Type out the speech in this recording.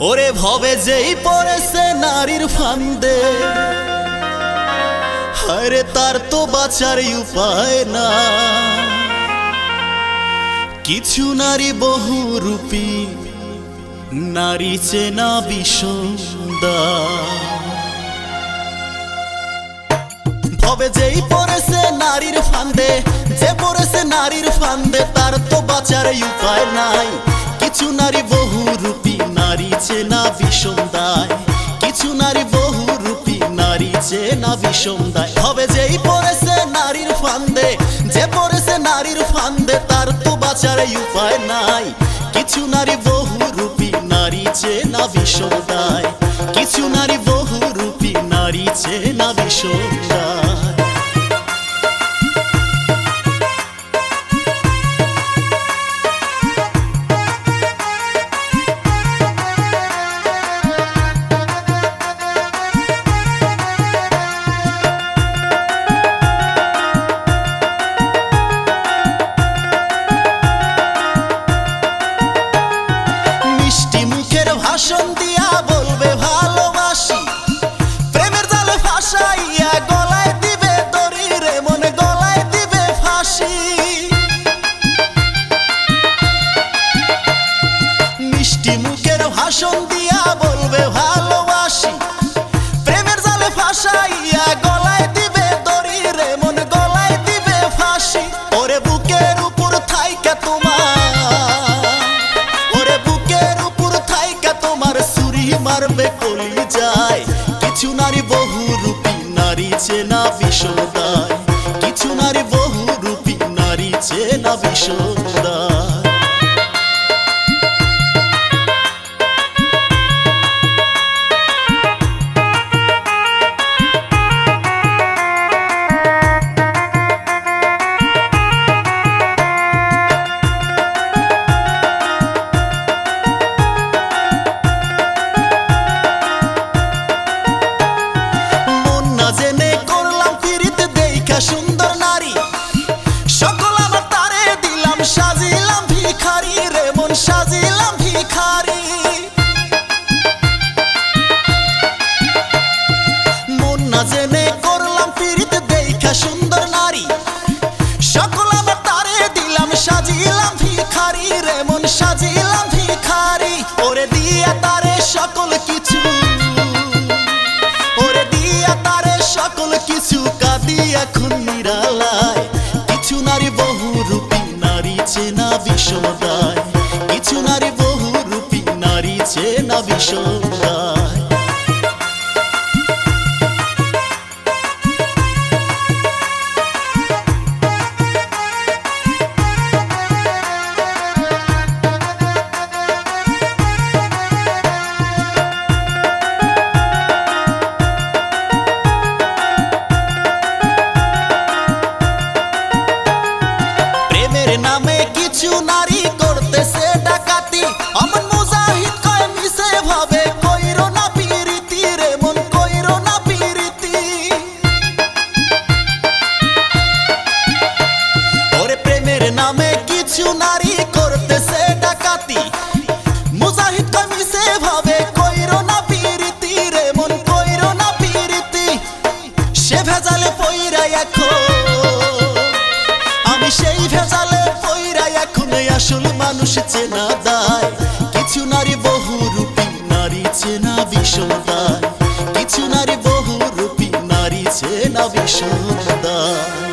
ওরে ভবে যেই পড়েছে নারীর ফান্দে, হায়রে তার তো বাঁচার উপায় না। কিছু নারী বহুরূপী, নারী চেনা বিষমদা। ভবে যেই পড়েছে নারীর ফান্দে, যে পড়েছে নারীর ফান্দে তার তো বাঁচার উপায় নাই। কিছু নারী বহুরূপী, নারী চেনা বিষমদায়। কিছু নারী বহুরূপী, নারী চেনা বিষমদায়। ভবে যেই পড়েছে নারীর ফান্দে, যে পড়েছে নারীর ফান্দে তার তো বাঁচার উপায় নাই। কিছু নারী বহুরূপী, নারী চেনা বিষমদায়। কিছু নারী বহুরূপী, নারী চেনা বিষমদায়। ভাষণ দিয়া বলবে ভালোবাসি, প্রেমের জালে ফাঁসাইয়া গলায় দিবে দড়ি রে মনে গলায় দিবে ফাঁসি। মিষ্টি মুখের ভাষণ দিয়া বলবে ভালোবাসি, প্রেমের জালে ফাঁসাইয়া গলায় দিবে দড়ি রে মনে গলায় দিবে ফাঁসি। ওরে বুকের উপর থাইকা তোমার, মারবে কলি যায়। কিছু নারী বহুরূপী, নারী চেনা বিষমদায়। কিছু নারী বহুরূপী, নারী চেনা বিষমদায়। সুন্দর নারী সকল আমার তারে দিলাম, সাজিলাম ভিখারি রে মন সাজিলাম ভিখারি। মন না জেনে করলাম পীড়িত দেখা সুন্দর নারী, সকল আমার তারে দিলাম, সাজিলাম ভিখারি রে মন সাজিলাম ভিখারি। ওরে দিয়া তারে সকল কিছু, ওরে দিয়া তারে সকল কিছু, কাঁদি এখন নিরালায়। কিছু নারী বহুরূপী, নারী চেনা বিষমদায়। কিছু নারী বহুরূপী, নারী চেনা বিষমদায়। নামে কিছু নারী করতেছে ডাকাতি, অমন মুজাহিদ কয় মিছে ভাবে কইরো না পীড়িতি রে মন কইরো না পীড়িতি। ওরে প্রেমের নামে কিছু নারী করতেছে ডাকাতি, মুজাহিদ কয় মিছে ভাবে কইরো না পীড়িতি রে মন কইরো না পীড়িতি। সে ভেজালে পইরা এখন, আমি সেই ভেজালে আসল মানুষ চেনা দায়। কিছু নারী বহুরূপী, নারী চেনা বিষমদায়। কিছু নারী বহুরূপী, নারী চেনা বিষমদায়।